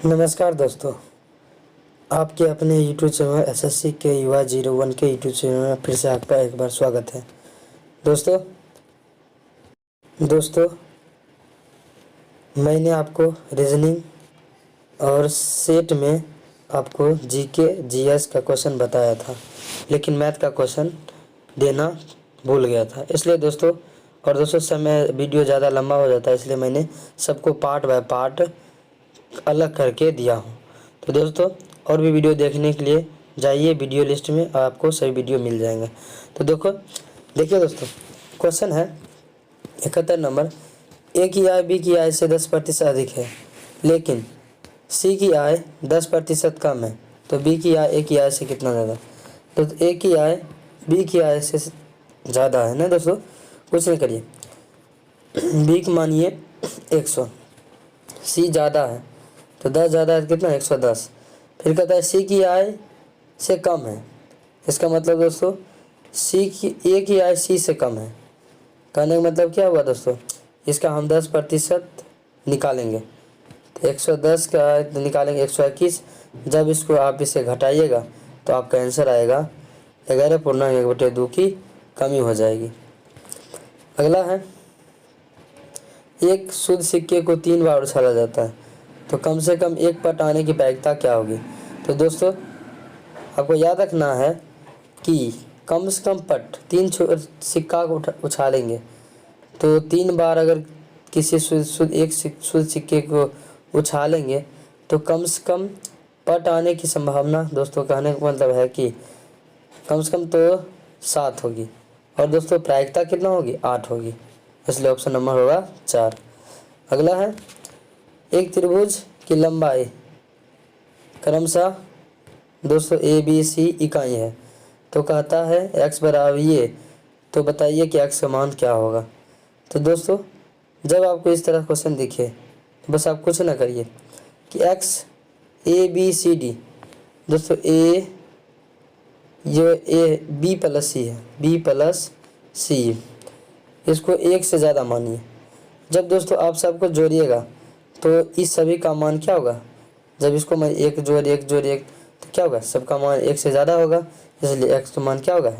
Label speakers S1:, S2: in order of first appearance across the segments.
S1: नमस्कार दोस्तों, आपके अपने यूट्यूब चैनल एसएससी के युवा 01 के यूट्यूब चैनल में फिर से आपका एक बार स्वागत है। दोस्तों मैंने आपको रीजनिंग और सेट में आपको जीके जीएस का क्वेश्चन बताया था, लेकिन मैथ का क्वेश्चन देना भूल गया था। इसलिए दोस्तों समय वीडियो ज़्यादा लंबा हो जाता है, इसलिए मैंने सबको पार्ट बाय पार्ट अलग करके दिया हूँ। तो दोस्तों और भी वीडियो देखने के लिए जाइए वीडियो लिस्ट में, आपको सभी वीडियो मिल जाएंगे। तो देखिए दोस्तों, क्वेश्चन है 71 नंबर। ए की आय बी की आय से 10% अधिक है, लेकिन सी की आय 10% कम है, तो बी की आय ए की आय से कितना ज़्यादा। तो ए की आय बी की आय से ज़्यादा है ना दोस्तों। कुछ नहीं करिए, बी की मानिए 100, सी ज़्यादा है तो 10 ज़्यादा है कितना 110। फिर कहता है सी की आय से कम है, इसका मतलब दोस्तों ए की आय सी से कम है। कहने का मतलब क्या हुआ दोस्तों, इसका हम 10% निकालेंगे तो 110 का निकालेंगे 121। जब इसको आप इसे घटाइएगा तो आपका आंसर आएगा 11.1/2 की कमी हो जाएगी। अगला है, एक शुद्ध सिक्के को 3 बार उछाला जाता है, तो कम से कम एक पट आने की प्रायिकता क्या होगी। तो दोस्तों आपको याद रखना है कि कम से कम पट 3 सिक्का को उछालेंगे, तो 3 बार अगर किसी शुद्ध सिक्के को उछालेंगे तो कम से कम पट आने की संभावना दोस्तों, कहने का मतलब है कि कम से कम तो 7 होगी, और दोस्तों प्रायिकता कितना होगी 8 होगी, इसलिए ऑप्शन नंबर होगा 4। अगला है, एक त्रिभुज की लंबाई क्रमशः दोस्तों ए बी सी इकाई है, तो कहता है x बराबर ये, तो बताइए कि x का मान क्या होगा। तो दोस्तों जब आपको इस तरह क्वेश्चन दिखे तो बस आप कुछ ना करिए कि x A B C D, दोस्तों ए बी प्लस सी है, बी प्लस सी, इसको 1 से ज़्यादा मानिए। जब दोस्तों आप सबको जोड़िएगा तो इस सभी का मान क्या होगा, जब इसको मैं 1 जोड़ 1 तो क्या होगा, सबका मान 1 से ज़्यादा होगा, इसलिए x का मान क्या होगा,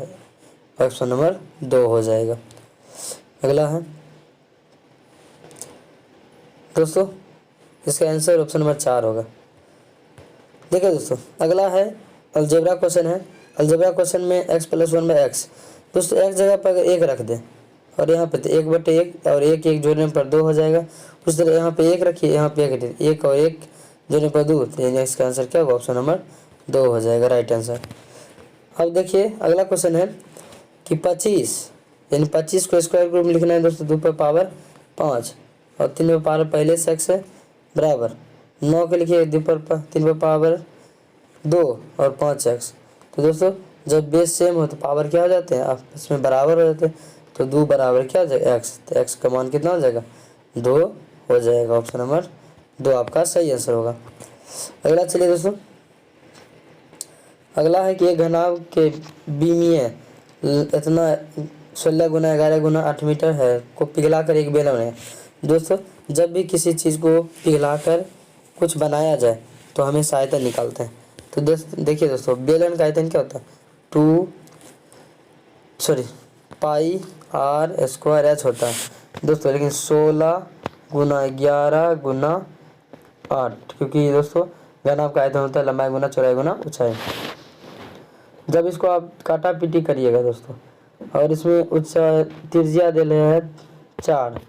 S1: ऑप्शन नंबर 2 हो जाएगा। अगला है दोस्तों, इसका आंसर ऑप्शन नंबर 4 होगा। देखिए दोस्तों अगला है अलजेब्रा क्वेश्चन है। अलजेब्रा क्वेश्चन में x + 1/x, दोस्तों एक जगह पर अगर 1 रख दें और यहाँ पे 1/1 और 1 जोड़ने पर 2 हो जाएगा, उस तरह यहाँ पे 1 रखिए, यहाँ पे 1 और 1 जोड़ने पर 2, तो यानी इसका आंसर क्या होगा, ऑप्शन नंबर 2 हो जाएगा राइट आंसर। अब देखिए अगला क्वेश्चन है कि 25 यानी 25 को स्क्वायर रूट में लिखना है दोस्तों, 2 पर पावर 5 और 3 पर पावर पहले से x है बराबर 9 को लिखिए 3 पर पावर 2 और 5x। तो दोस्तों जब बेस सेम हो तो पावर क्या हो जाते हैं, आपस में बराबर हो जाते हैं, तो 2 बराबर क्या हो जाएगा x, तो x का मान कितना हो जाएगा 2 हो जाएगा, ऑप्शन नंबर 2 आपका सही आंसर होगा। अगला चलिए दोस्तों, अगला है कि एक घनाभ के विमीय इतना 16 × 11 × 8 मीटर है को पिघलाकर एक बेलन है। दोस्तों जब भी किसी चीज़ को पिघलाकर कुछ बनाया जाए तो हमें आयतन निकालते हैं। तो देखिए दोस्तों बेलन का आयतन क्या होता है, पाई r स्क्वायर h होता है दोस्तों, लेकिन 16 × 11 × 8, क्योंकि दोस्तों घनाभ का आयतन होता है लंबाई गुना चौड़ाई गुना ऊंचाई। जब इसको आप काटा पीटी करिएगा दोस्तों, और इसमें त्रिज्या दे रहे हैं 4,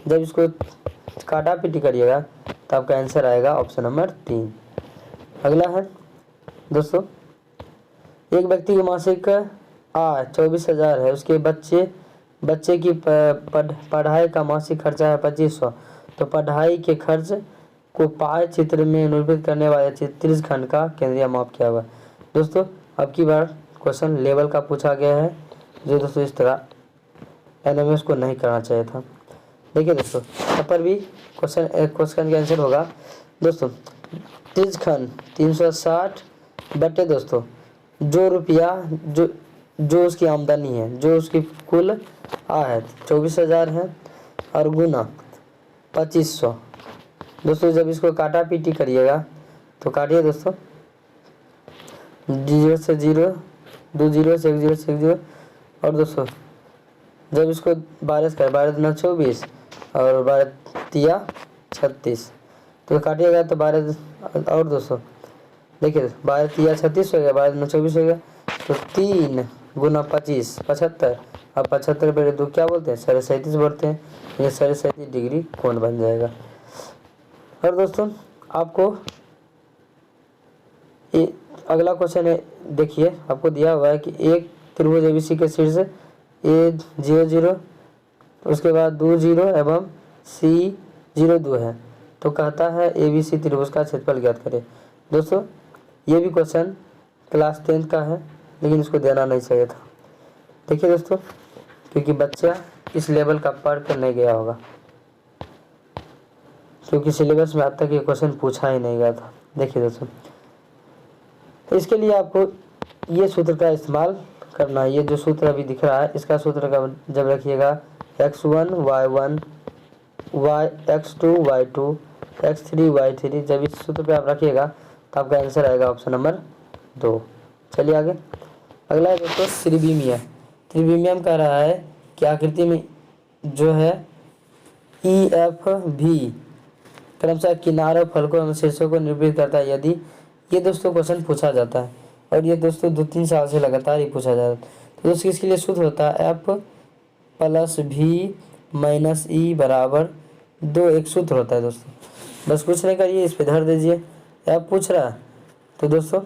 S1: जब इसको काटा पीटी करिएगा तो आपका आंसर आएगा ऑप्शन नंबर 3। अगला है दोस्तों, एक व्यक्ति की मासिक आय 24,000 है, उसके बच्चे की पढ़ाई का मासिक खर्चा है 2500, तो पढ़ाई के खर्च को पाए चित्र में निरूपित करने वाले त्रिज्य खंड का केंद्रीय माप क्या होगा। दोस्तों अब की बार क्वेश्चन लेवल का पूछा गया है, जो दोस्तों इस तरह एनएमएस को नहीं करना चाहिए था। देखिए दोस्तों यहाँ पर भी क्वेश्चन का आंसर होगा दोस्तों त्रिज्य खंड 360 बटे दोस्तों जो रुपया जो उसकी आमदनी है, जो उसकी कुल आय है 24,000 है, और गुना 2500 दोस्तों जब इसको काटा पीटी करिएगा तो काटिए दोस्तों, 0 से 0, 2 0 से 1 0 से 1 0। और दोस्तों जब इसको 12 से 12 दूना 24 और 12 तिया 36, तो काटिएगा तो 12। और दोस्तों देखिए 12 तिया 36 हो गया, 12 दूना 24 हो गया, तो 3 गुना 25 75। अब 75 पे 2 क्या बोलते हैं, 37 बोलते हैं। ये 37 डिग्री कोण बन जाएगा। और दोस्तों आपको अगला क्वेश्चन है, देखिए आपको दिया हुआ है कि एक त्रिभुज एबीसी के शीर्ष ए 0 0, उसके बाद 2 0 एवं सी 0 2 है, तो कहता है एबीसी त्रिभुज का क्षेत्रफल ज्ञात करें। दोस्तों ये भी क्वेश्चन क्लास 10 का है, लेकिन इसको देना नहीं चाहिए था। देखिए दोस्तों, क्योंकि बच्चा इस लेवल का पढ़ कर नहीं गया होगा, क्योंकि सिलेबस में अब तक ये क्वेश्चन पूछा ही नहीं गया था। देखिए दोस्तों, तो इसके लिए आपको ये सूत्र का इस्तेमाल करना है। ये जो सूत्र अभी दिख रहा है, इसका सूत्र का जब रखिएगा x1 y1 x2 y2 x3 y3, जब इस सूत्र पे आप रखिएगा तो आपका आंसर आएगा ऑप्शन नंबर 2। चलिए आगे। अगला है दोस्तों त्रिविमीय। त्रिविमीय कह रहा है कि आकृति में जो है ई एफ भी क्रमशः किनारों, फलकों एवं शीर्षों को निरूपित करता है। यदि ये दोस्तों क्वेश्चन पूछा जाता है, और ये दोस्तों 2-3 साल से लगातार ही पूछा जा रहा है, तो दोस्तों इसके लिए सूत्र होता है एफ प्लस भी माइनस ई बराबर 2। एक सूत्र होता है दोस्तों, बस कुछ नहीं करिए, इस पे धर दीजिए। एफ पूछ रहा है तो दोस्तों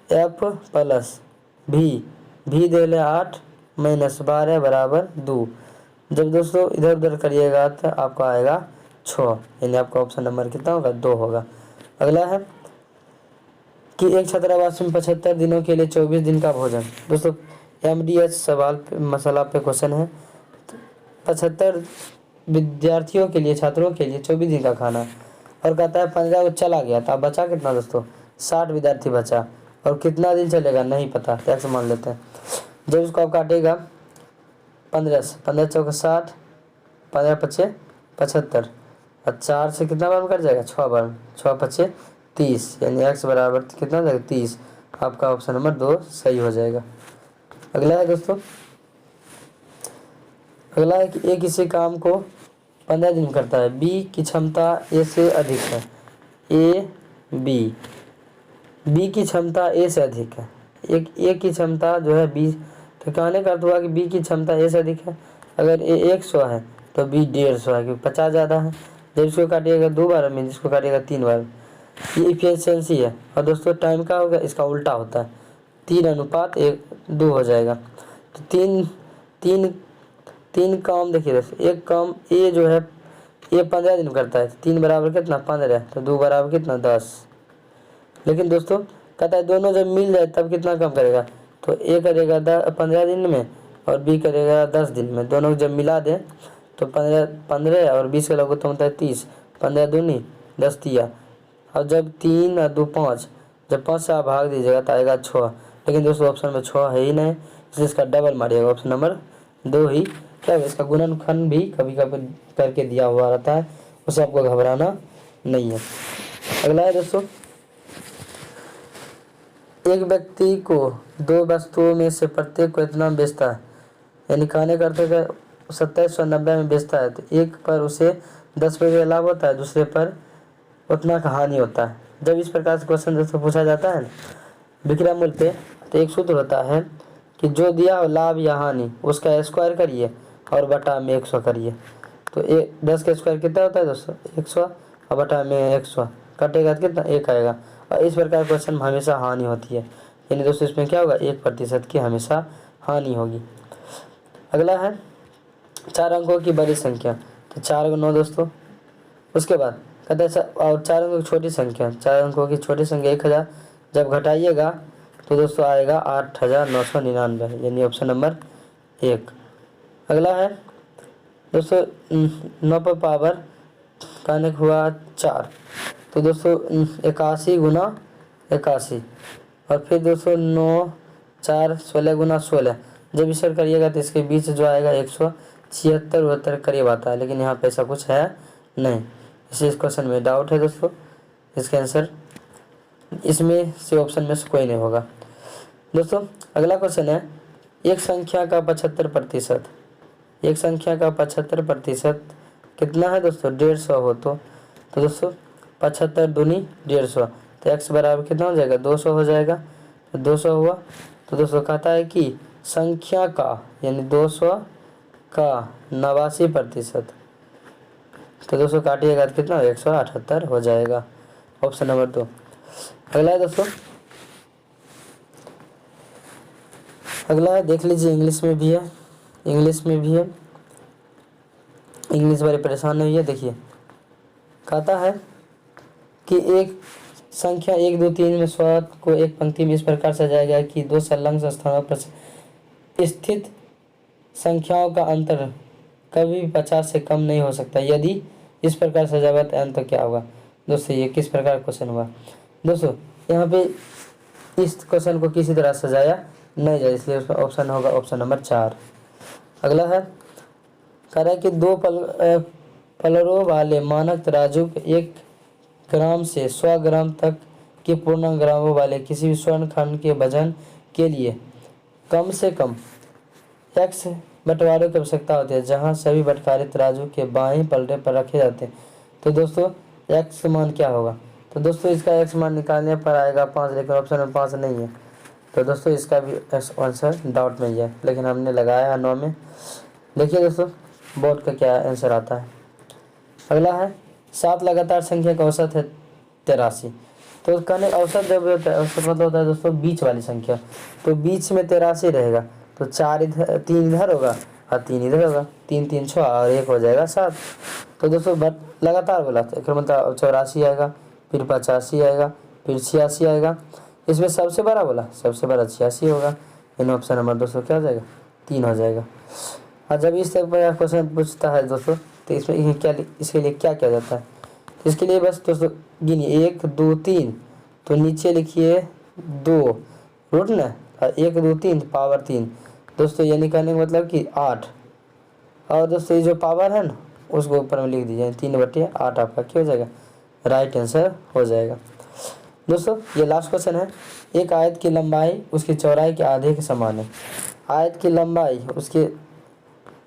S1: एफ प्लस भी दे ले 8 माइनस 12 बराबर 2। जब दोस्तों इधर उधर करिएगा तो आपका आएगा 6, यानी आपका ऑप्शन नंबर कितना होगा, 2 होगा। अगला है कि एक छात्रावास में 75 दिनों के लिए 24 दिन का भोजन। दोस्तों MDH सवाल पे मसाला पे क्वेश्चन है। 75 विद्यार्थियों के लिए, छात्रों के लिए 24 दिन का खाना, और कहता है 15 को चला गया, तो अब बचा कितना दोस्तों, 60 विद्यार्थी बचा, और कितना दिन चलेगा नहीं पता, टैक्स मान लेते हैं। जब इसको आप काटेगा 15 से, 15 चौका 60, 15 पचे 75, और 4 से कितना बार कट जाएगा, 6 बार, 6 पचे 30, यानी x बराबर कितना जाएगा 30। आपका ऑप्शन नंबर 2 सही हो जाएगा। अगला है दोस्तों, अगला है कि ए किसी काम को 15 दिन करता है, बी की क्षमता ए से अधिक है। बी की क्षमता ए से अधिक है, एक ए की क्षमता जो है बी, तो कहने का अर्थ हुआ कि बी की क्षमता ए से अधिक है। अगर ए 100 है तो बी 150 है, क्योंकि 50 ज़्यादा है। जब इसको काटिएगा 2 बार में, जिसको काटिएगा 3 बार, ये इफिशियंसी है। और दोस्तों टाइम का होगा, इसका उल्टा होता है, 3:1:2 हो जाएगा। तो तीन काम देखिए दोस्तों, एक काम ए जो है ये 15 दिन करता है, 3 बराबर कितना 15, तो 2 बराबर कितना 10। लेकिन दोस्तों कहता है दोनों जब मिल जाए तब कितना कम करेगा, तो ए करेगा 15 दिन में और बी करेगा 10 दिन में। दोनों जब मिला दें तो 15 और 20 का लगभग होता है 30, 15 दूनी 10 तिया, और जब 3 और 2 5, जब 5 से आप भाग दीजिएगा तो आएगा 6। लेकिन दोस्तों ऑप्शन में 6 है ही नहीं, इसलिए इसका डबल मारिएगा, ऑप्शन नंबर 2 ही क्या है। इसका गुणनखंड भी कभी कभी करके दिया हुआ रहता है, उसे आपको घबराना नहीं है। अगला है दोस्तों, एक व्यक्ति को 2 वस्तुओं में से प्रत्येक को इतना बेचता है, यानी कहने करते हैं 2790 में बेचता है, तो एक पर उसे 10 रुपये का लाभ होता है, दूसरे पर उतना का हानि होता है। जब इस प्रकार से क्वेश्चन दोस्तों पूछा जाता है विक्रय मूल्य पे, तो एक सूत्र होता है कि जो दिया हो लाभ या हानि उसका स्क्वायर करिए और बटा में 100 करिए। तो 10 का स्क्वायर कितना होता है दोस्तों 100, और बटा में 100 कटेगा तो कितना 1 आएगा। और इस प्रकार क्वेश्चन में हमेशा हानि होती है, यानी दोस्तों इसमें क्या होगा 1% की हमेशा हानि होगी। अगला है 4 अंकों की बड़ी संख्या, तो 4 को 9 दोस्तों। उसके बाद कहते हैं और 4 अंकों की छोटी संख्या, 4 अंकों की छोटी संख्या 1000, जब घटाइएगा तो दोस्तों आएगा 8999, यानी ऑप्शन नंबर 1। अगला है दोस्तों 9 पर पावर कहने को हुआ 4, तो दोस्तों 81 गुना 81, और फिर दोस्तों 9 4 16 गुना 16, जब इसे करिएगा तो इसके बीच जो आएगा 176 72 करीब आता है, लेकिन यहाँ पे ऐसा कुछ है नहीं, इस क्वेश्चन में डाउट है दोस्तों। इसका आंसर इसमें से ऑप्शन में से कोई नहीं होगा। दोस्तों अगला क्वेश्चन है, एक संख्या का 75%, एक संख्या का 75% कितना है दोस्तों? 150 हो तो दोस्तों 75 दूनी 150, तो x बराबर कितना हो जाएगा? 200 हो जाएगा। तो 200 हुआ तो दोस्तों कहता है कि संख्या का यानी 200 का 89%, तो दोस्तों काटिएगा तो कितना? 178 हो जाएगा। Option number 2। अगला है दोस्तों, अगला है देख लीजिए, इंग्लिश में भी है, इंग्लिश में भी है, इंग्लिश वाले परेशान नहीं है। देखिए कहता है कि एक संख्या 1 2 3 में 100 को एक पंक्ति में इस प्रकार सजाया गया कि दो संलग्न स्थानों पर स्थित संख्याओं का अंतर कभी भी 50 से कम नहीं हो सकता। यदि इस प्रकार सजा हुआ तो अंत क्या होगा? दोस्तों ये किस प्रकार क्वेश्चन हुआ? दोस्तों यहाँ पे इस क्वेश्चन को किसी तरह सजाया नहीं जाए, इसलिए उसका ऑप्शन होगा ऑप्शन नंबर 4। अगला है, कह रहा है कि दो पलरों वाले मानक तराजू 1 ग्राम से 100 ग्राम तक के पूर्णांक ग्रामों वाले किसी भी स्वर्ण खंड के वजन के लिए कम से कम x बंटवारों की आवश्यकता होती है, जहां सभी बंटवारे तराजू के बाएं पलड़े पर रखे जाते हैं। तो दोस्तों x मान क्या होगा? तो दोस्तों इसका x मान निकालने पर आएगा 5, लेकिन ऑप्शन में 5 नहीं है, तो दोस्तों इसका भी आंसर डाउट में ही है, लेकिन हमने लगाया है 9 में। देखिए दोस्तों बोर्ड का क्या आंसर आता है। अगला है, 7 लगातार संख्या का औसत है 83। तो कहने औसत जब होता है, औसत मतलब होता है दोस्तों बीच वाली संख्या, तो बीच में 83 रहेगा, तो 4 इधर 3 इधर होगा और 3 इधर होगा, 3 3 6 और 1 हो जाएगा 7। तो दोस्तों लगातार बोला तो मतलब 84 आएगा, फिर 85 आएगा, फिर 86 आएगा। इसमें सबसे बड़ा बोला, सबसे बड़ा 86 होगा। इन ऑप्शन नंबर दोस्तों क्या हो जाएगा? 3 हो जाएगा। और जब इस तरह का क्वेश्चन पूछता है दोस्तों, तो इसमें क्या, इसके लिए क्या किया जाता है? तो इसके लिए बस दोस्तों गिनिए 1 2 3, तो नीचे लिखिए 2 रूट ना, 1 2 3 पावर 3 दोस्तों, यानी कहने का मतलब कि 8। और दोस्तों ये जो पावर है ना उसको ऊपर में लिख दीजिए, 3/8 आपका क्या हो जाएगा? राइट आंसर हो जाएगा। दोस्तों ये लास्ट क्वेश्चन है, एक आयत की लंबाई उसकी चौड़ाई के आधे के समान है। आयत की लंबाई उसके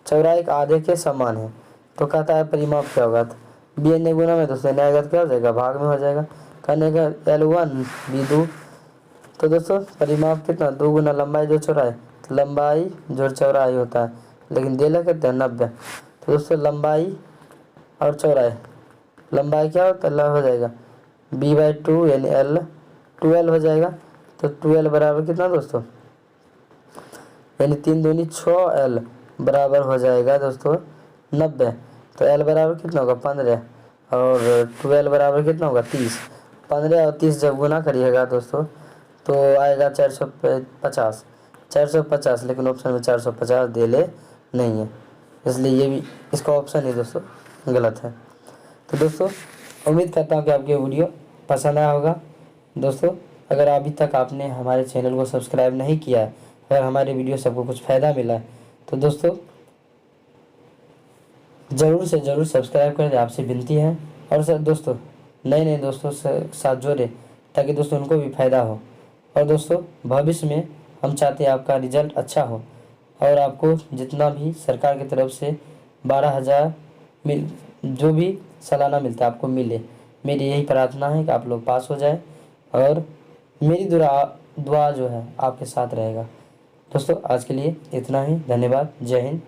S1: चौड़ाई के आधे के समान है, तो कहता है परिमाप क्या होगा? तो बी एन गुना में दोस्तों आएगा तो क्या हो जाएगा? भाग में हो जाएगा। कहने का L1 B2, तो दोस्तों परिमाप कितना? 2 गुना लंबाई जो चौड़ाई, तो लंबाई जो चौड़ाई होता है, लेकिन दे लगे कहते हैं 90। तो दोस्तों लंबाई और चौड़ाई, लंबाई क्या होता है? हो जाएगा B/2 यानी L 12 हो जाएगा। तो 12 बराबर कितना दोस्तों? यानी 3 दूनी 6L बराबर हो जाएगा दोस्तों 90। तो L बराबर कितना होगा? 15, और 12 बराबर कितना होगा? 30। 15 और 30 जब गुना करिएगा दोस्तों तो आएगा 450, 450, लेकिन ऑप्शन में 450 दे ले नहीं है, इसलिए ये भी इसका ऑप्शन ही दोस्तों गलत है। तो दोस्तों उम्मीद करता हूँ कि आपको वीडियो पसंद आया होगा। दोस्तों अगर अभी तक आपने हमारे चैनल को सब्सक्राइब नहीं किया है, अगर हमारे वीडियो से आपको कुछ फ़ायदा मिला है, तो दोस्तों ज़रूर से ज़रूर सब्सक्राइब करें, आपसे विनती है। और सर दोस्तों नए दोस्तों से साथ जोड़े, ताकि दोस्तों उनको भी फ़ायदा हो। और दोस्तों भविष्य में हम चाहते हैं आपका रिजल्ट अच्छा हो, और आपको जितना भी सरकार की तरफ से 12,000 जो भी सालाना मिलता है आपको मिले। मेरी यही प्रार्थना है कि आप लोग पास हो जाए, और मेरी दुआ जो है आपके साथ रहेगा। दोस्तों आज के लिए इतना ही, धन्यवाद, जय हिंद।